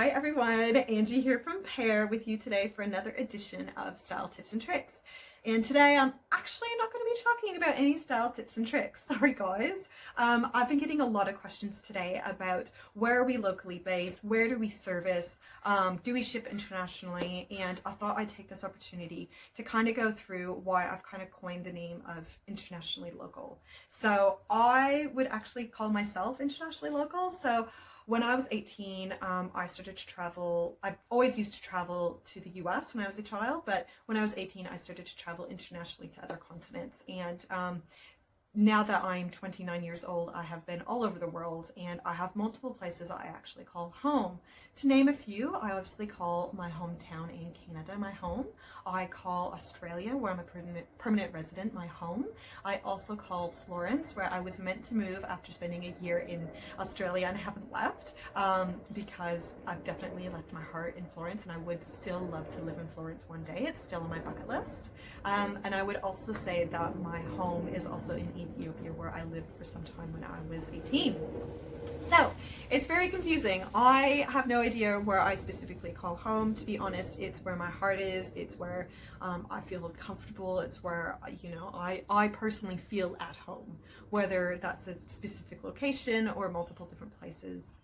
Hi everyone, Angie here from Pear with you today for another edition of Style Tips and Tricks. And today I'm actually not going to be talking about any style tips and tricks. Sorry guys. I've been getting a lot of questions today about where are we locally based, where do we service, do we ship internationally, and I thought I'd take this opportunity to kind of go through why I've kind of coined the name of internationally local. So I would actually call myself internationally local. So when I was 18, I started to travel. I've always used to travel to the US when I was a child, but when I was 18, I started to travel internationally to other continents. And now that I'm 29 years old, I have been all over the world and I have multiple places I actually call home. To name a few, I obviously call my hometown in Canada my home. I call Australia, where I'm a permanent resident, my home. I also call Florence, where I was meant to move after spending a year in Australia and haven't left, because I've definitely left my heart in Florence and I would still love to live in Florence one day. It's still on my bucket list. And I would also say that my home is also in Ethiopia, where I lived for some time when I was 18. So it's very confusing. I have no idea where I specifically call home. To be honest, it's where my heart is. It's where I feel comfortable. It's where, I personally feel at home, whether that's a specific location or multiple different places.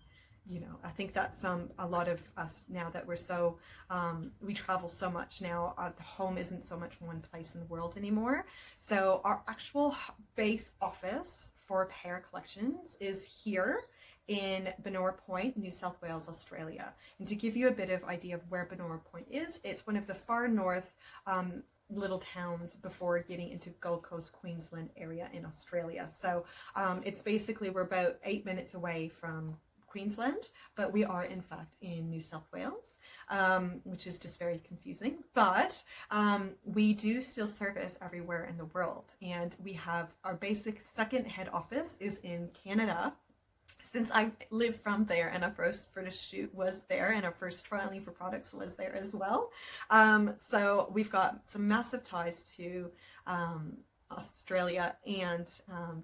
I think that's a lot of us now that we're so, we travel so much now, the home isn't so much one place in the world anymore. So our actual base office for Pear Collections is here in Benora Point, New South Wales, Australia. And to give you a bit of idea of where Benora Point is, it's one of the far north little towns before getting into Gold Coast, Queensland area in Australia. So it's basically, we're about 8 minutes away from Queensland, but we are in fact in New South Wales, which is just very confusing. But we do still service everywhere in the world, and we have our basic second head office is in Canada. Since I live from there and our first photo shoot was there and our first trialing for products was there as well. So we've got some massive ties to Australia and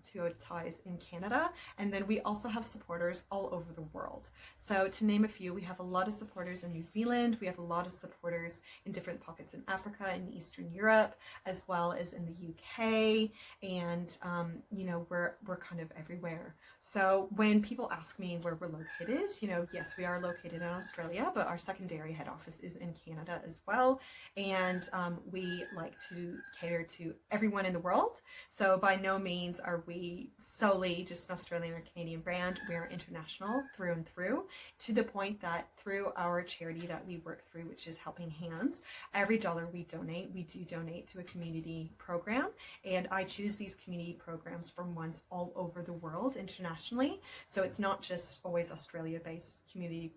to ties in Canada, and then we also have supporters all over the world. So to name a few, we have a lot of supporters in New Zealand, we have a lot of supporters in different pockets in Africa and Eastern Europe, as well as in the UK, and we're kind of everywhere. So when people ask me where we're located, yes, we are located in Australia, but our secondary head office is in Canada as well, and we like to cater to everyone in the world. So by no means are we solely just an Australian or Canadian brand. We are international through and through, to the point that through our charity that we work through, which is Helping Hands, every dollar we donate, we do donate to a community program. And I choose these community programs from ones all over the world internationally. So it's not just always Australia-based community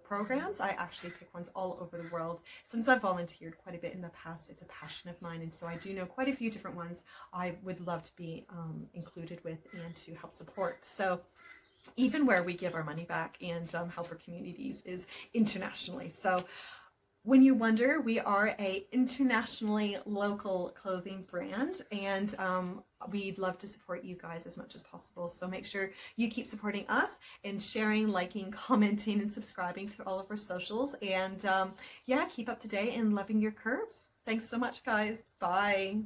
programs. I actually pick ones all over the world. Since I've volunteered quite a bit in the past, it's a passion of mine, and so I do know quite a few different ones I would love to be included with and to help support. So even where we give our money back and help our communities is internationally. So when you wonder, we are a internationally local clothing brand, and we'd love to support you guys as much as possible. So make sure you keep supporting us and sharing, liking, commenting, and subscribing to all of our socials. And yeah, keep up to date and loving your curves. Thanks so much, guys. Bye.